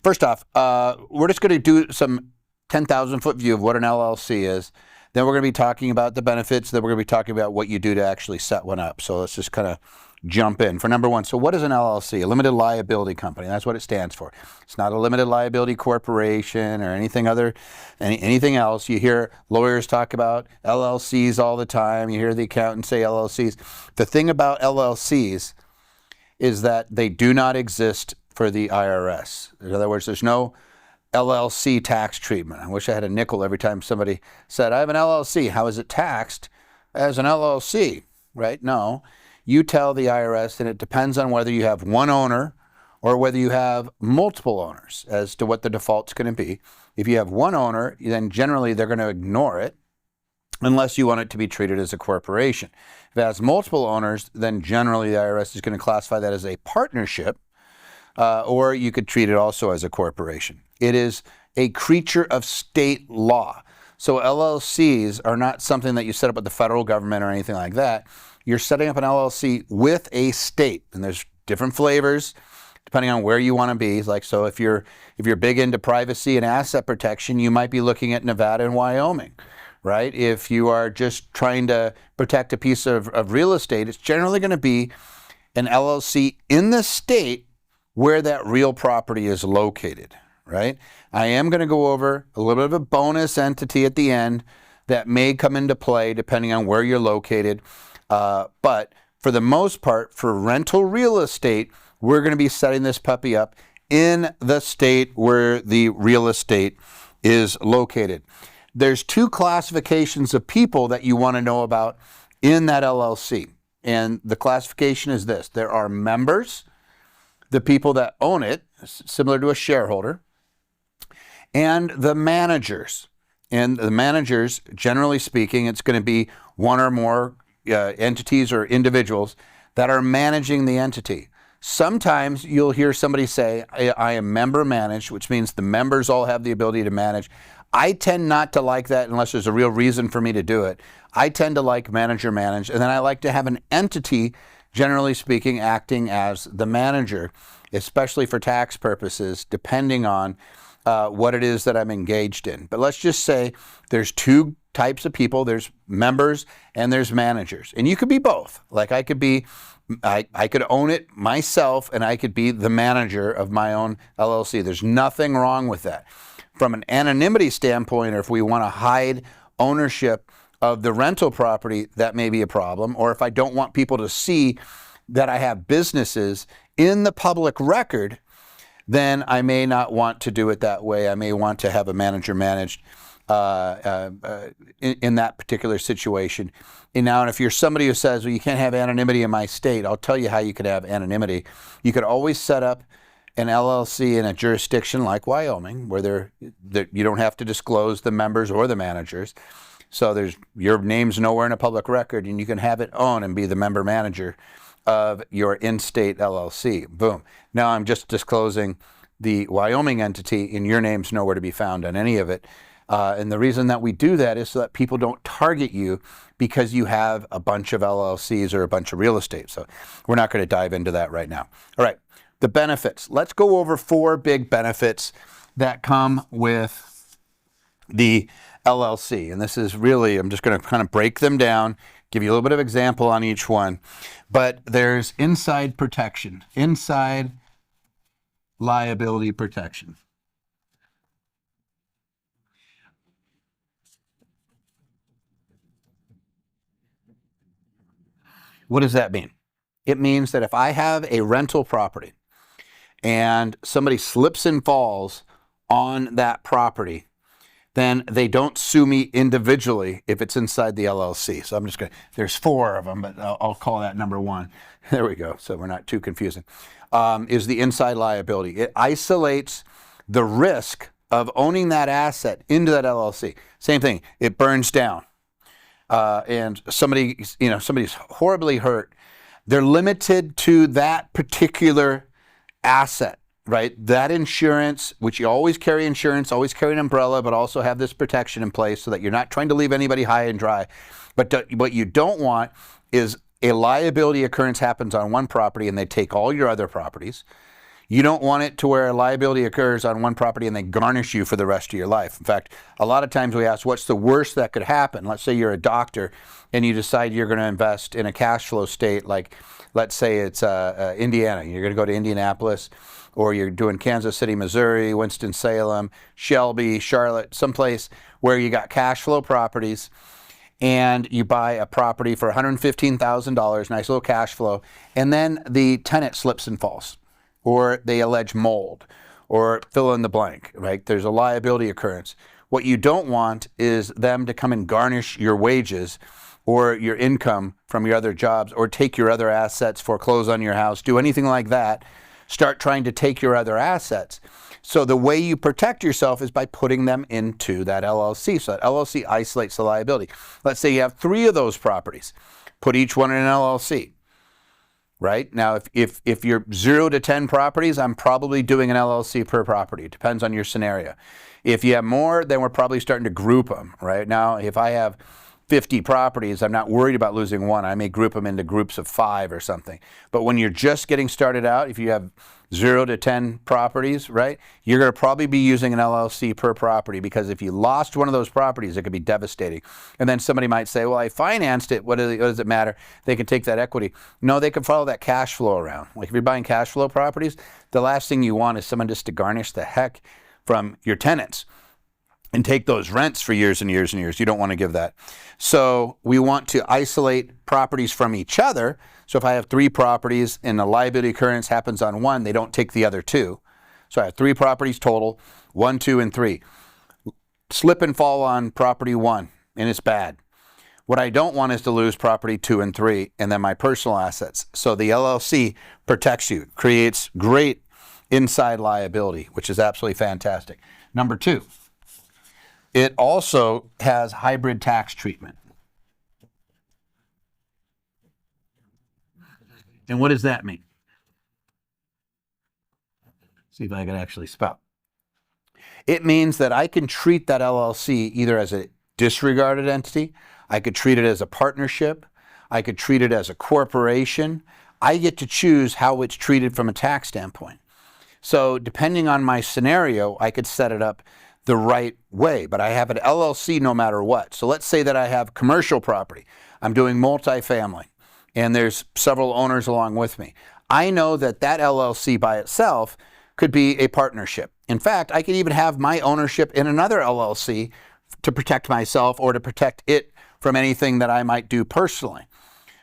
first off, we're just going to do some 10,000-foot view of what an LLC is. Then we're going to be talking about the benefits. Then we're going to be talking about what you do to actually set one up. So let's just kind of jump in. For number one, so what is an LLC? A limited liability company. That's what it stands for. It's not a limited liability corporation or anything else. You hear lawyers talk about LLCs all the time. You hear the accountants say LLCs. The thing about LLCs is that they do not exist for the IRS. In other words, there's no LLC tax treatment. I wish I had a nickel every time somebody said, I have an LLC. How is it taxed as an LLC? Right? No. You tell the IRS, and it depends on whether you have one owner or whether you have multiple owners as to what the default's going to be. If you have one owner, then generally they're going to ignore it unless you want it to be treated as a corporation. If it has multiple owners, then generally the IRS is going to classify that as a partnership, or you could treat it also as a corporation. It is a creature of state law. So LLCs are not something that you set up with the federal government or anything like that. You're setting up an LLC with a state, and there's different flavors depending on where you want to be. Like, so if you're big into privacy and asset protection, you might be looking at Nevada and Wyoming, right? If you are just trying to protect a piece of real estate, it's generally going to be an LLC in the state where that real property is located, right? I am going to go over a little bit of a bonus entity at the end that may come into play depending on where you're located. But for the most part, for rental real estate, we're going to be setting this puppy up in the state where the real estate is located. There's two classifications of people that you want to know about in that LLC. And the classification is this. There are members, the people that own it, similar to a shareholder, and the managers. And the managers, generally speaking, it's going to be one or more entities or individuals that are managing the entity. Sometimes you'll hear somebody say, I am member managed, which means the members all have the ability to manage. I tend not to like that unless there's a real reason for me to do it. I tend to like manager managed, and then I like to have an entity, generally speaking, acting as the manager, especially for tax purposes, depending on what it is that I'm engaged in. But let's just say there's two types of people. There's members and there's managers. And you could be both. Like I could own it myself and I could be the manager of my own LLC. There's nothing wrong with that. From an anonymity standpoint, or if we want to hide ownership of the rental property, that may be a problem. Or if I don't want people to see that I have businesses in the public record, then I may not want to do it that way. I may want to have a manager managed in that particular situation. And now, if you're somebody who says, well, you can't have anonymity in my state, I'll tell you how you could have anonymity. You could always set up an LLC in a jurisdiction like Wyoming, where you don't have to disclose the members or the managers. So your name's nowhere in a public record, and you can have it own and be the member manager of your in-state LLC. Boom. Now I'm just disclosing the Wyoming entity, and your name's nowhere to be found on any of it. And the reason that we do that is so that people don't target you because you have a bunch of LLCs or a bunch of real estate. So we're not going to dive into that right now. All right, the benefits. Let's go over 4 big benefits that come with the LLC. And this is really, I'm just going to kind of break them down, give you a little bit of example on each one. But there's inside protection, inside liability protection. What does that mean? It means that if I have a rental property and somebody slips and falls on that property, then they don't sue me individually if it's inside the LLC. So I'm just going to, there's 4 of them, but I'll call that number 1. There we go, so we're not too confusing. Is the inside liability. It isolates the risk of owning that asset into that LLC. Same thing, it burns down. And somebody's horribly hurt. They're limited to that particular asset. Right? That insurance, which you always carry insurance, always carry an umbrella, but also have this protection in place so that you're not trying to leave anybody high and dry. But what you don't want is a liability occurrence happens on one property and they take all your other properties. You don't want it to where a liability occurs on one property and they garnish you for the rest of your life. In fact, a lot of times we ask, what's the worst that could happen? Let's say you're a doctor and you decide you're going to invest in a cash flow state, like let's say it's Indiana. You're going to go to Indianapolis, or you're doing Kansas City, Missouri, Winston-Salem, Shelby, Charlotte, someplace where you got cash flow properties, and you buy a property for $115,000, nice little cash flow, and then the tenant slips and falls, or they allege mold, or fill in the blank, right? There's a liability occurrence. What you don't want is them to come and garnish your wages or your income from your other jobs, or take your other assets, foreclose on your house, do anything like that, start trying to take your other assets. So the way you protect yourself is by putting them into that LLC. So that LLC isolates the liability. Let's say you have 3 of those properties. Put each one in an LLC. Right? Now, if you're 0 to 10 properties, I'm probably doing an LLC per property. It depends on your scenario. If you have more, then we're probably starting to group them. Right? Now, if I have 50 properties, I'm not worried about losing one. I may group them into groups of 5 or something. But when you're just getting started out, if you have 0 to 10 properties, right, you're going to probably be using an LLC per property, because if you lost one of those properties, it could be devastating. And then somebody might say, well, I financed it. What does it matter? They can take that equity. No, they can follow that cash flow around. Like if you're buying cash flow properties, the last thing you want is someone just to garnish the heck from your tenants and take those rents for years and years and years. You don't want to give that. So we want to isolate properties from each other. So if I have 3 properties and a liability occurrence happens on one, they don't take the other 2. So I have 3 properties total, 1, 2, and 3. Slip and fall on property 1, and it's bad. What I don't want is to lose property 2 and 3, and then my personal assets. So the LLC protects you, creates great inside liability, which is absolutely fantastic. Number 2. It also has hybrid tax treatment. And what does that mean? See if I can actually spell. It means that I can treat that LLC either as a disregarded entity, I could treat it as a partnership, I could treat it as a corporation. I get to choose how it's treated from a tax standpoint. So depending on my scenario, I could set it up the right way, but I have an LLC no matter what. So let's say that I have commercial property. I'm doing multifamily, and there's several owners along with me. I know that that LLC by itself could be a partnership. In fact, I could even have my ownership in another LLC to protect myself or to protect it from anything that I might do personally.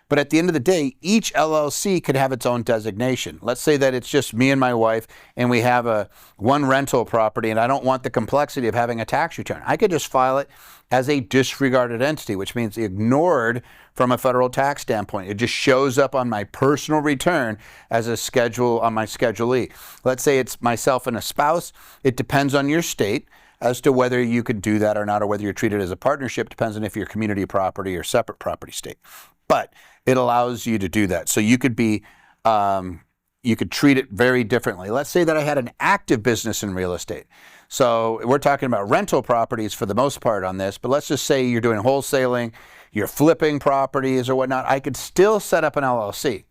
But at the end of the day, each LLC could have its own designation. Let's say that it's just me and my wife, and we have one rental property, and I don't want the complexity of having a tax return. I could just file it as a disregarded entity, which means ignored from a federal tax standpoint. It just shows up on my personal return as a schedule on my Schedule E. Let's say it's myself and a spouse. It depends on your state as to whether you could do that or not, or whether you're treated as a partnership. Depends on if you're community property or separate property state. But it allows you to do that. So you could be, you could treat it very differently. Let's say that I had an active business in real estate. So we're talking about rental properties for the most part on this, but let's just say you're doing wholesaling, you're flipping properties or whatnot. I could still set up an LLC.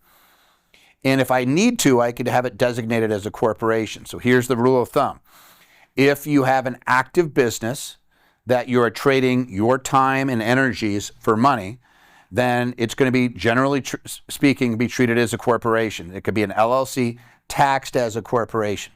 And if I need to, I could have it designated as a corporation. So here's the rule of thumb. If you have an active business that you are trading your time and energies for money, then it's going to be, generally speaking, be treated as a corporation. It could be an LLC taxed as a corporation,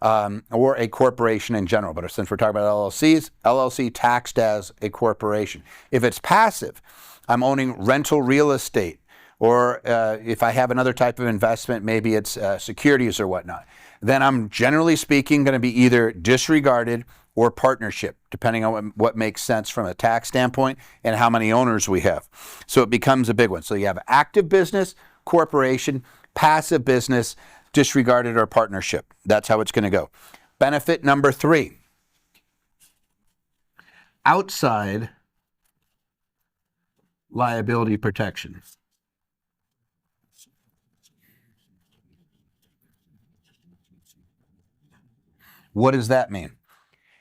or a corporation in general. But since we're talking about LLCs, LLC taxed as a corporation. If it's passive, I'm owning rental real estate, or if I have another type of investment, maybe it's securities or whatnot, then I'm generally speaking going to be either disregarded or partnership, depending on what makes sense from a tax standpoint and how many owners we have. So it becomes a big one. So you have active business, corporation, passive business, disregarded or partnership. That's how it's going to go. Benefit number 3. Outside liability protection. What does that mean?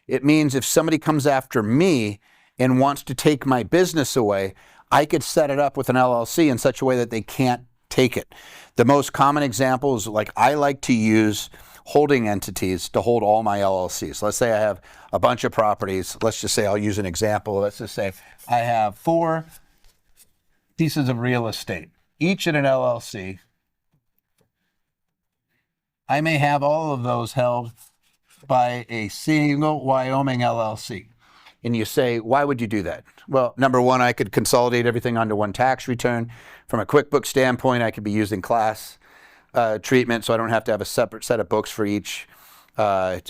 It means if somebody comes after me and wants to take my business away, I could set it up with an LLC in such a way that they can't take it. The most common example is like I like to use holding entities to hold all my LLCs. Let's say I have a bunch of properties. Let's just say I'll use an example. Let's just say I have 4 pieces of real estate, each in an LLC. I may have all of those held by a single Wyoming LLC. And you say, why would you do that? Well, number one, I could consolidate everything onto one tax return. From a QuickBooks standpoint, I could be using class treatment, so I don't have to have a separate set of books for each of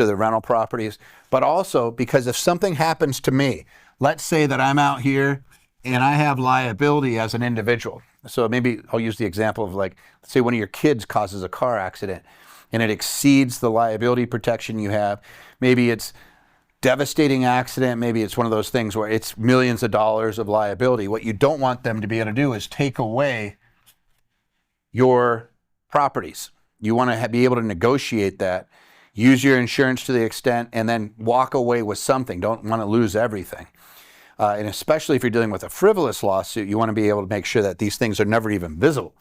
the rental properties. But also, because if something happens to me, let's say that I'm out here and I have liability as an individual. So maybe I'll use the example of like, let's say one of your kids causes a car accident and it exceeds the liability protection you have. Maybe it's devastating accident. Maybe it's one of those things where it's millions of dollars of liability. What you don't want them to be able to do is take away your properties. You want to be able to negotiate that, use your insurance to the extent, and then walk away with something. Don't want to lose everything. And especially if you're dealing with a frivolous lawsuit, you want to be able to make sure that these things are never even visible.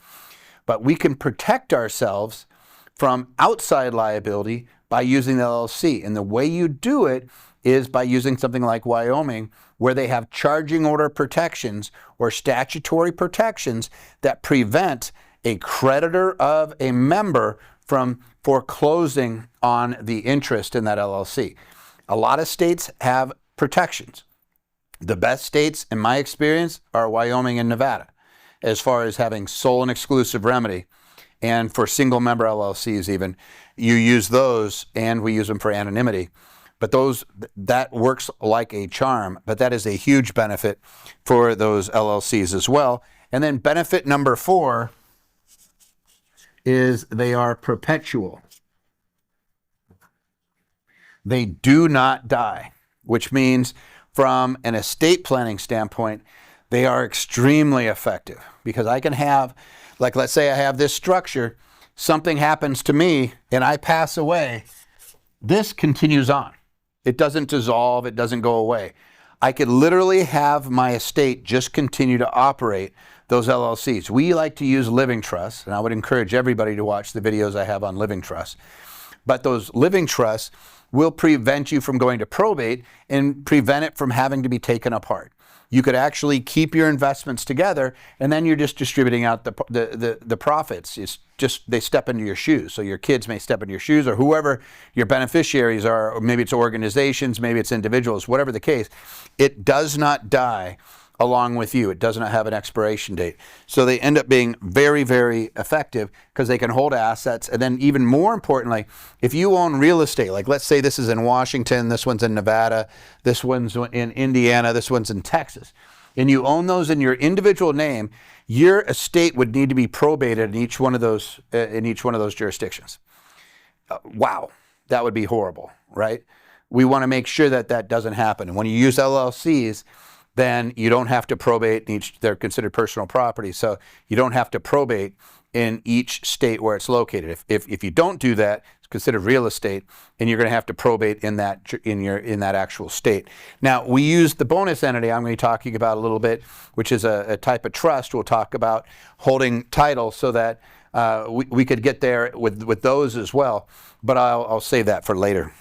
But we can protect ourselves from outside liability by using the LLC. And the way you do it is by using something like Wyoming, where they have charging order protections or statutory protections that prevent a creditor of a member from foreclosing on the interest in that LLC. A lot of states have protections. The best states, in my experience, are Wyoming and Nevada, as far as having sole and exclusive remedy. And for single member LLCs even, you use those, and we use them for anonymity. But that works like a charm, but that is a huge benefit for those LLCs as well. And then benefit number 4 is they are perpetual. They do not die, which means from an estate planning standpoint, they are extremely effective, because I can have, like, let's say I have this structure, something happens to me and I pass away. This continues on. It doesn't dissolve. It doesn't go away. I could literally have my estate just continue to operate those LLCs. We like to use living trusts, and I would encourage everybody to watch the videos I have on living trusts. But those living trusts will prevent you from going to probate and prevent it from having to be taken apart. You could actually keep your investments together, and then you're just distributing out the profits. It's just they step into your shoes. So your kids may step into your shoes, or whoever your beneficiaries are, or maybe it's organizations, maybe it's individuals, whatever the case. It does not die along with you. It does not have an expiration date. So they end up being very, very effective because they can hold assets. And then even more importantly, if you own real estate, like let's say this is in Washington, this one's in Nevada, this one's in Indiana, this one's in Texas, and you own those in your individual name, your estate would need to be probated in each one of those jurisdictions. Wow, that would be horrible, right? We want to make sure that that doesn't happen. And when you use LLCs, then you don't have to probate in each. They're considered personal property, so you don't have to probate in each state where it's located. If you don't do that, it's considered real estate, and you're going to have to probate in that actual state. Now, we use the bonus entity I'm going to be talking about a little bit, which is a type of trust. We'll talk about holding title so that we could get there with those as well, but I'll save that for later.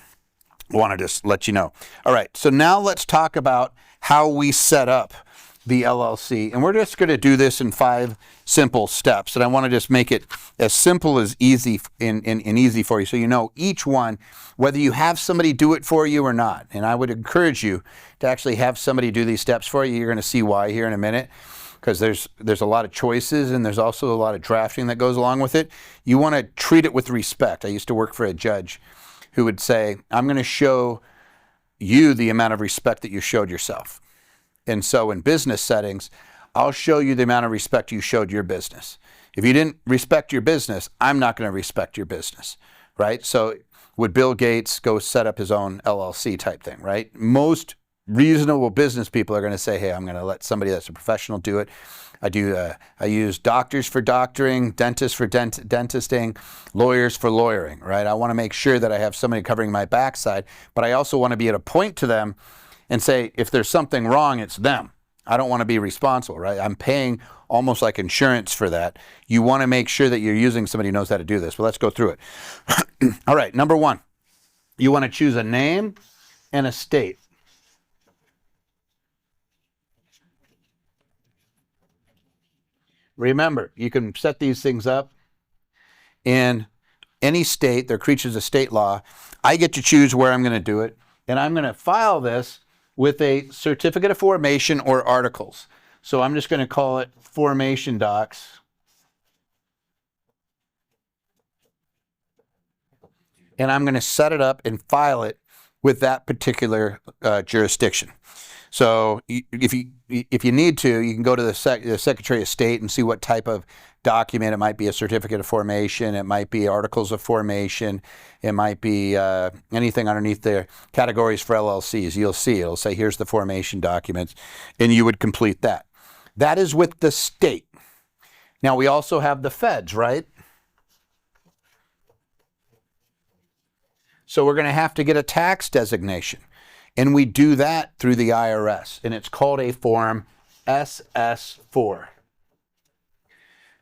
I want to just let you know. All right, so now let's talk about how we set up the LLC. And we're just going to do this in 5 simple steps. And I want to just make it as simple as easy and easy for you, so you know each one, whether you have somebody do it for you or not. And I would encourage you to actually have somebody do these steps for you. You're going to see why here in a minute, because there's a lot of choices, and there's also a lot of drafting that goes along with it. You want to treat it with respect. I used to work for a judge who would say, I'm going to show you the amount of respect that you showed yourself. And so in business settings, I'll show you the amount of respect you showed your business. If you didn't respect your business, I'm not going to respect your business, right? So would Bill Gates go set up his own LLC type thing, right? Most reasonable business people are going to say, hey, I'm going to let somebody that's a professional do it. I use doctors for doctoring, dentists for dentisting, lawyers for lawyering, right? I want to make sure that I have somebody covering my backside, but I also want to be able to point to them and say, if there's something wrong, it's them. I don't want to be responsible, right? I'm paying almost like insurance for that. You want to make sure that you're using somebody who knows how to do this. Well, let's go through it. All right, number one, you want to choose a name and a state. Remember, you can set these things up in any state. They're creatures of state law. I get to choose where I'm going to do it, and I'm going to file this with a certificate of formation or articles. So I'm just going to call it formation docs. And I'm going to set it up and file it with that particular jurisdiction. So if you need to, you can go to the Secretary of State and see what type of document. It might be a certificate of formation. It might be articles of formation. It might be anything underneath the categories for LLCs. You'll see it'll say here's the formation documents, and you would complete that. That is with the state. Now we also have the feds, right? So we're going to have to get a tax designation. And we do that through the IRS. And it's called a Form SS4.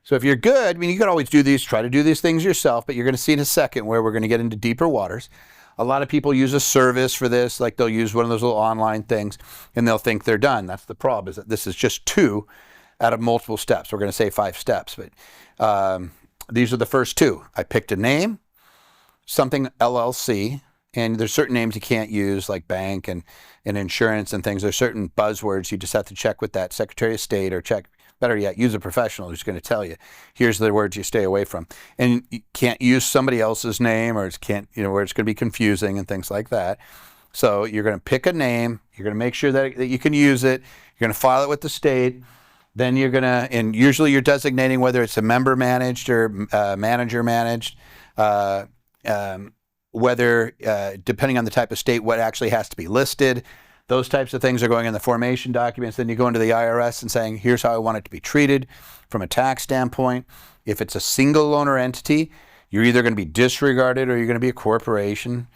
So if you're good, I mean, you could always do these, try to do these things yourself, but you're going to see in a second where we're going to get into deeper waters. A lot of people use a service for this, like they'll use one of those little online things, and they'll think they're done. That's the problem, is that this is just 2 out of multiple steps. We're going to say 5 steps, but these are the first 2. I picked a name, something LLC, and there's certain names you can't use, like bank and insurance and things. There's certain buzzwords you just have to check with that Secretary of State, or check, better yet, use a professional who's going to tell you, here's the words you stay away from. And you can't use somebody else's name, or where it's going to be confusing and things like that. So you're going to pick a name, you're going to make sure that you can use it, you're going to file it with the state, then you're going to, and usually you're designating whether it's a member managed or manager managed, whether, depending on the type of state, what actually has to be listed. Those types of things are going in the formation documents. Then you go into the IRS and saying, here's how I want it to be treated from a tax standpoint. If it's a single owner entity, you're either going to be disregarded or you're going to be a corporation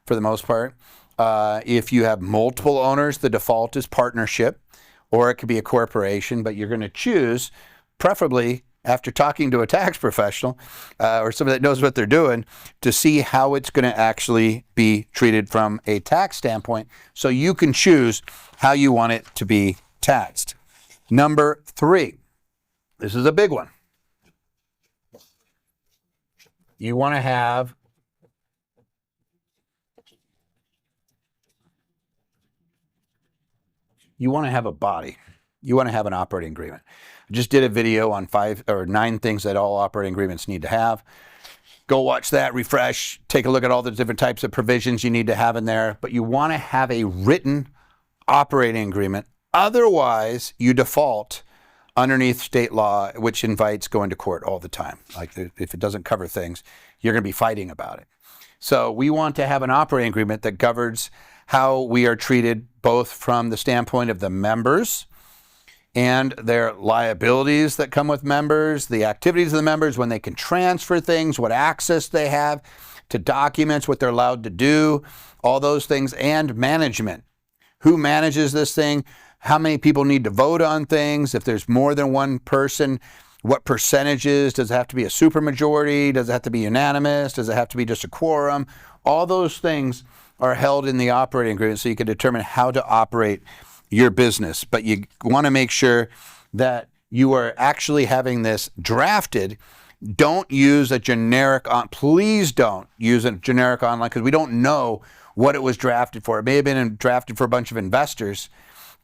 for the most part. If you have multiple owners, the default is partnership, or it could be a corporation, but you're going to choose, preferably after talking to a tax professional or somebody that knows what they're doing, to see how it's going to actually be treated from a tax standpoint, so you can choose how you want it to be taxed. Number 3, this is a big one. You want to have a body. You want to have an operating agreement. I just did a video on 5 or 9 things that all operating agreements need to have. Go watch that, refresh, take a look at all the different types of provisions you need to have in there. But you want to have a written operating agreement. Otherwise, you default underneath state law, which invites going to court all the time. Like if it doesn't cover things, you're going to be fighting about it. So we want to have an operating agreement that governs how we are treated, both from the standpoint of the members and their liabilities that come with members, the activities of the members, when they can transfer things, what access they have to documents, what they're allowed to do, all those things, and management. Who manages this thing? How many people need to vote on things? If there's more than one person, what percentages? Does it have to be a supermajority? Does it have to be unanimous? Does it have to be just a quorum? All those things are held in the operating agreement, so you can determine how to operate your business. But you want to make sure that you are actually having this drafted. Don't use a generic, please don't use a generic online, because we don't know what it was drafted for. It may have been drafted for a bunch of investors,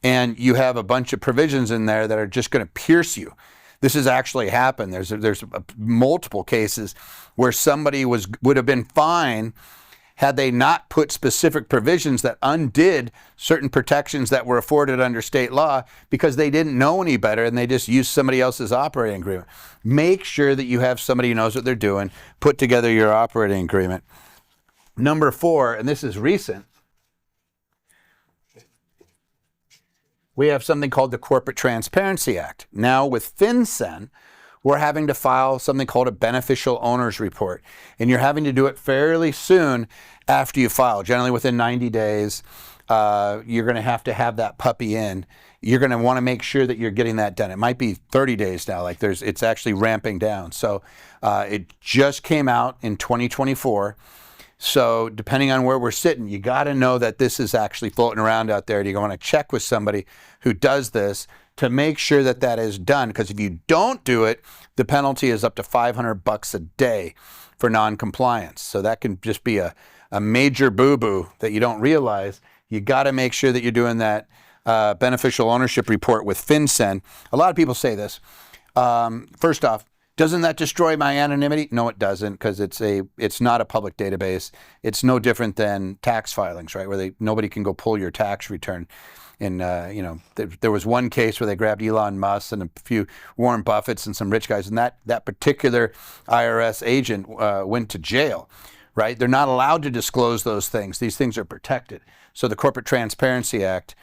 and you have a bunch of provisions in there that are just going to pierce you. This has actually happened. There's multiple cases where somebody would have been fine had they not put specific provisions that undid certain protections that were afforded under state law, because they didn't know any better and they just used somebody else's operating agreement. Make sure that you have somebody who knows what they're doing. Put together your operating agreement. Number 4, and this is recent, we have something called the Corporate Transparency Act. Now with FinCEN, we're having to file something called a beneficial owner's report. And you're having to do it fairly soon after you file, generally within 90 days. You're going to have that puppy in. you're going to want to make sure that you're getting that done. It might be 30 days now. Like it's actually ramping down. So it just came out in 2024. So depending on where we're sitting, you got to know that this is actually floating around out there. You want to check with somebody who does this to make sure that that is done. Because if you don't do it, the penalty is up to $500 a day for non-compliance. So that can just be a major boo-boo that you don't realize. You got to make sure that you're doing that beneficial ownership report with FinCEN. A lot of people say this. First off, doesn't that destroy my anonymity? No, it doesn't, because it's not a public database. It's no different than tax filings, right? Where nobody can go pull your tax return. And there was one case where they grabbed Elon Musk and a few Warren Buffetts and some rich guys, and that particular IRS agent went to jail. Right? They're not allowed to disclose those things. These things are protected. So the Corporate Transparency Act,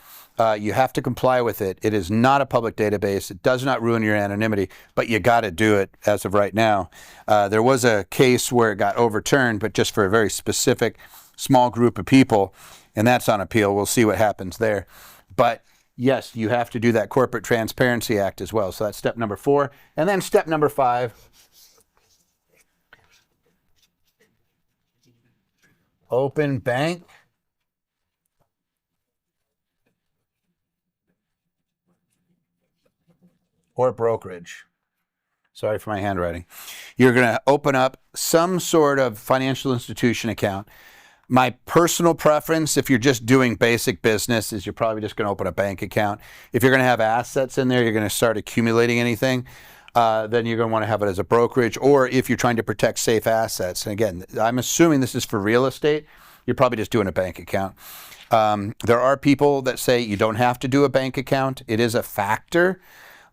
you have to comply with it. It is not a public database. It does not ruin your anonymity, but you got to do it as of right now. There was a case where it got overturned, but just for a very specific small group of people, and that's on appeal. We'll see what happens there. But yes, you have to do that Corporate Transparency Act as well. So that's step number 4. And then step number 5. Open bank or brokerage. Sorry for my handwriting. You're going to open up some sort of financial institution account. My personal preference, if you're just doing basic business, is you're probably just going to open a bank account. If you're going to have assets in there, you're going to start accumulating anything, then you're going to want to have it as a brokerage, or if you're trying to protect safe assets. And again, I'm assuming this is for real estate. You're probably just doing a bank account. There are people that say you don't have to do a bank account. It is a factor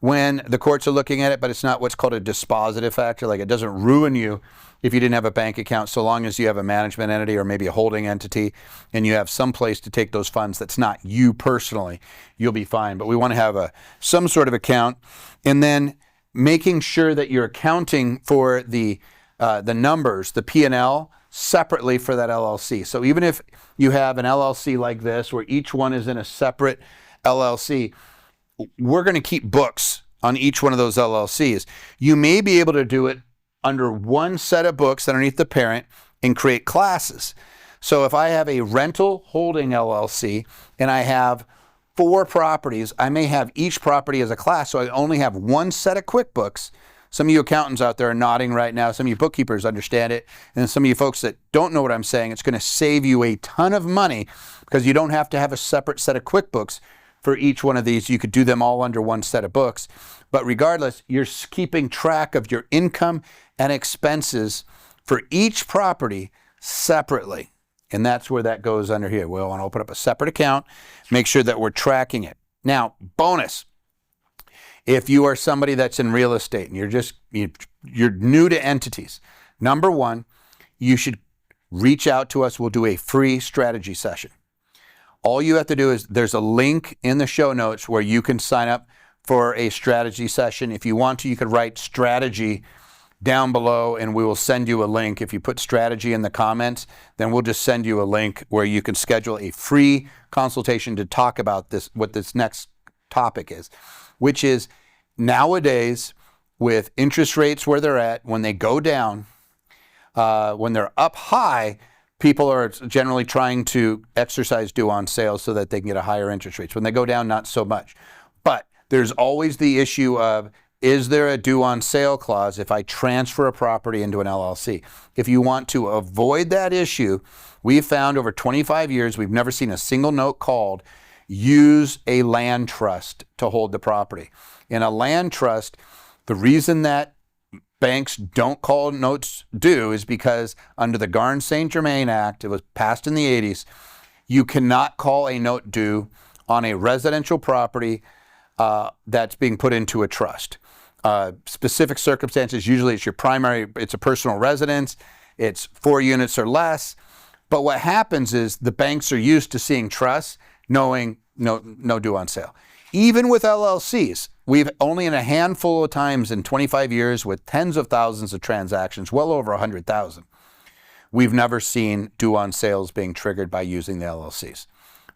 when the courts are looking at it, but it's not what's called a dispositive factor. Like, it doesn't ruin you if you didn't have a bank account, so long as you have a management entity or maybe a holding entity and you have some place to take those funds that's not you personally, you'll be fine. But we want to have some sort of account, and then making sure that you're accounting for the numbers, the P&L, separately for that LLC. So even if you have an LLC like this, where each one is in a separate LLC, we're going to keep books on each one of those LLCs. You may be able to do it under one set of books underneath the parent and create classes. So if I have a rental holding LLC and I have 4 properties, I may have each property as a class, so I only have one set of QuickBooks. Some of you accountants out there are nodding right now. Some of you bookkeepers understand it. And some of you folks that don't know what I'm saying, it's going to save you a ton of money because you don't have to have a separate set of QuickBooks for each one of these. You could do them all under one set of books. But regardless, you're keeping track of your income and expenses for each property separately. And that's where that goes under here. We'll want to open up a separate account, make sure that we're tracking it. Now, bonus. If you are somebody that's in real estate and you're new to entities, number 1, you should reach out to us. We'll do a free strategy session. All you have to do is, there's a link in the show notes where you can sign up for a strategy session. If you want to, you could write strategy down below and we will send you a link. If you put strategy in the comments, then we'll just send you a link where you can schedule a free consultation to talk about this, what this next topic is, which is nowadays with interest rates where they're at, when they go down, when they're up high, people are generally trying to exercise due on sales so that they can get a higher interest rate. When they go down, not so much. But there's always the issue of, is there a due on sale clause if I transfer a property into an LLC? If you want to avoid that issue, we've found over 25 years, we've never seen a single note called, use a land trust to hold the property. In a land trust, the reason that banks don't call notes due is because under the Garn-St. Germain Act, it was passed in the 80s, you cannot call a note due on a residential property that's being put into a trust. Specific circumstances, usually it's a personal residence, it's 4 units or less. But what happens is the banks are used to seeing trusts knowing no due on sale. Even with LLCs, we've only in a handful of times in 25 years with tens of thousands of transactions, well over 100,000, we've never seen due on sales being triggered by using the LLCs,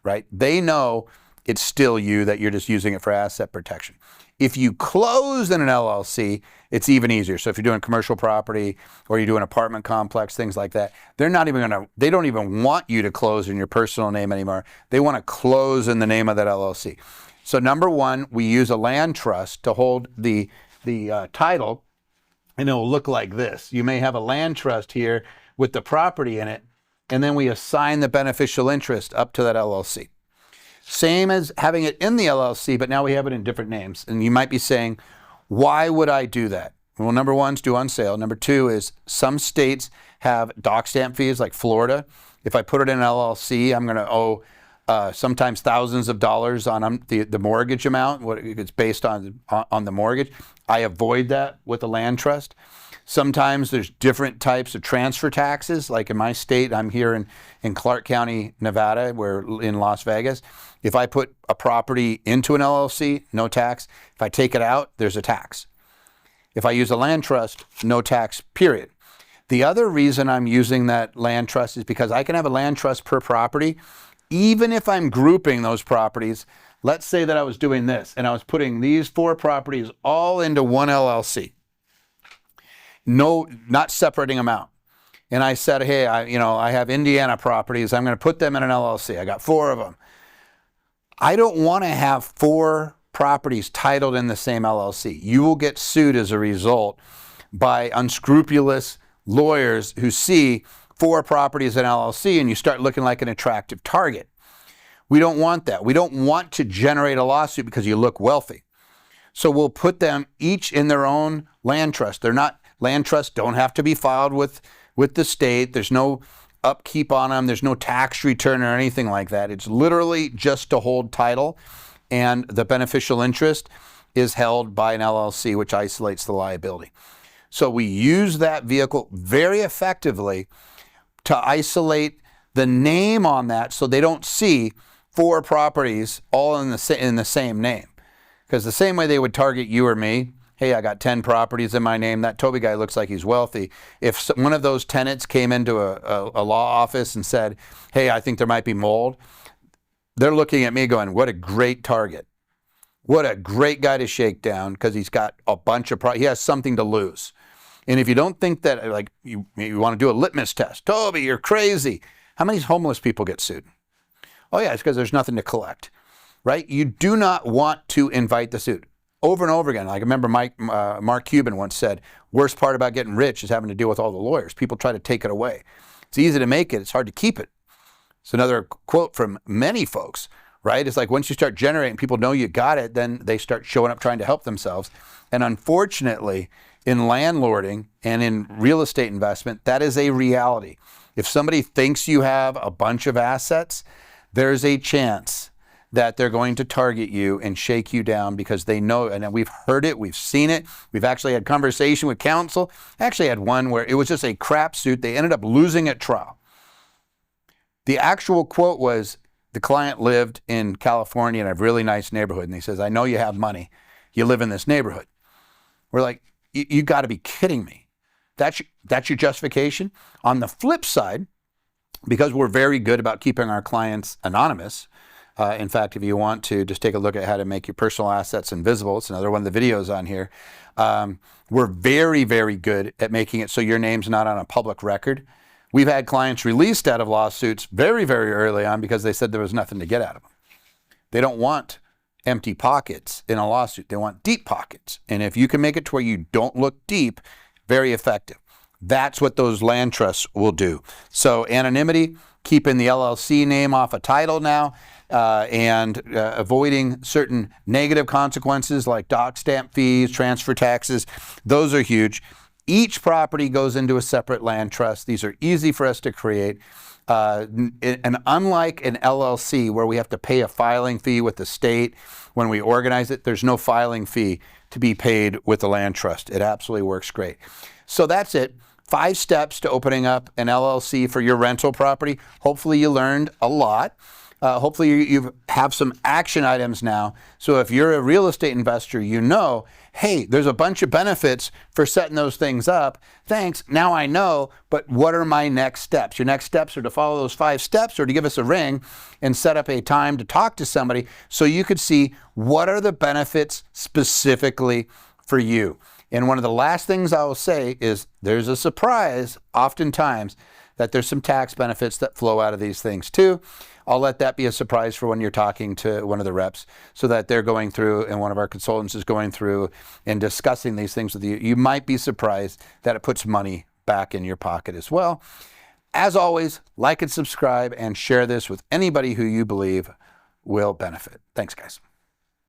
right? They know it's still you, that you're just using it for asset protection. If you close in an LLC, it's even easier. So if you're doing commercial property or you do an apartment complex, things like that, they don't even want you to close in your personal name anymore. They want to close in the name of that LLC. So number one, we use a land trust to hold the title, and it will look like this. You may have a land trust here with the property in it, and then we assign the beneficial interest up to that LLC. Same as having it in the LLC, but now we have it in different names. And you might be saying, why would I do that? Well, number one is due on sale. Number two is some states have dock stamp fees, like Florida. If I put it in an LLC, I'm going to owe sometimes thousands of dollars on the mortgage amount. What it's based on the mortgage. I avoid that with a land trust. Sometimes there's different types of transfer taxes. Like in my state, I'm here in Clark County, Nevada, we're in Las Vegas. If I put a property into an LLC, no tax. If I take it out, there's a tax. If I use a land trust, no tax, period. The other reason I'm using that land trust is because I can have a land trust per property, even if I'm grouping those properties. Let's say that I was doing this and I was putting these 4 properties all into one LLC. No, not separating them out. And I said, hey, I have Indiana properties. I'm going to put them in an LLC. I got 4 of them. I don't want to have 4 properties titled in the same LLC. You will get sued as a result by unscrupulous lawyers who see 4 properties in LLC and you start looking like an attractive target. We don't want that. We don't want to generate a lawsuit because you look wealthy. So we'll put them each in their own land trust. Land trusts don't have to be filed with the state. There's no upkeep on them. There's no tax return or anything like that. It's literally just to hold title, and the beneficial interest is held by an LLC, which isolates the liability. So we use that vehicle very effectively to isolate the name on that so they don't see 4 properties all in the same name. Because the same way they would target you or me, hey, I got 10 properties in my name, that Toby guy looks like he's wealthy. If one of those tenants came into a law office and said, hey, I think there might be mold, they're looking at me going, what a great target. What a great guy to shake down, because he's got a bunch of he has something to lose. And if you don't think that, like, you want to do a litmus test, Toby, you're crazy. How many homeless people get sued? Oh yeah, it's because there's nothing to collect, right? You do not want to invite the suit. Over and over again. Like I remember Mark Cuban once said, worst part about getting rich is having to deal with all the lawyers. People try to take it away. It's easy to make it. It's hard to keep it. It's another quote from many folks, right? It's like once you start generating, people know you got it, then they start showing up trying to help themselves. And unfortunately, in landlording and in real estate investment, that is a reality. If somebody thinks you have a bunch of assets, there's a chance that they're going to target you and shake you down because they know, and we've heard it, we've seen it, we've actually had conversation with counsel. I actually had one where it was just a crap suit. They ended up losing at trial. The actual quote was, the client lived in California in a really nice neighborhood, and he says, I know you have money. You live in this neighborhood. We're like, you got to be kidding me. That's your justification? On the flip side, because we're very good about keeping our clients anonymous, in fact, if you want to just take a look at how to make your personal assets invisible, it's another one of the videos on here. We're very, very good at making it so your name's not on a public record. We've had clients released out of lawsuits very, very early on because they said there was nothing to get out of them. They don't want empty pockets in a lawsuit. They want deep pockets. And if you can make it to where you don't look deep, very effective. That's what those land trusts will do. So anonymity, keeping the LLC name off a title now, and avoiding certain negative consequences like dock stamp fees, transfer taxes. Those are huge. Each property goes into a separate land trust. These are easy for us to create. And unlike an LLC where we have to pay a filing fee with the state when we organize it, there's no filing fee to be paid with the land trust. It absolutely works great. So that's it. 5 steps to opening up an LLC for your rental property. Hopefully you learned a lot. Hopefully you have some action items now. So if you're a real estate investor, you know, hey, there's a bunch of benefits for setting those things up. Thanks. Now I know, but what are my next steps? Your next steps are to follow those 5 steps or to give us a ring and set up a time to talk to somebody so you could see what are the benefits specifically for you. And one of the last things I will say is there's a surprise oftentimes that there's some tax benefits that flow out of these things too. I'll let that be a surprise for when you're talking to one of the reps so that they're going through and one of our consultants is going through and discussing these things with you. You might be surprised that it puts money back in your pocket as well. As always, like and subscribe and share this with anybody who you believe will benefit. Thanks, guys.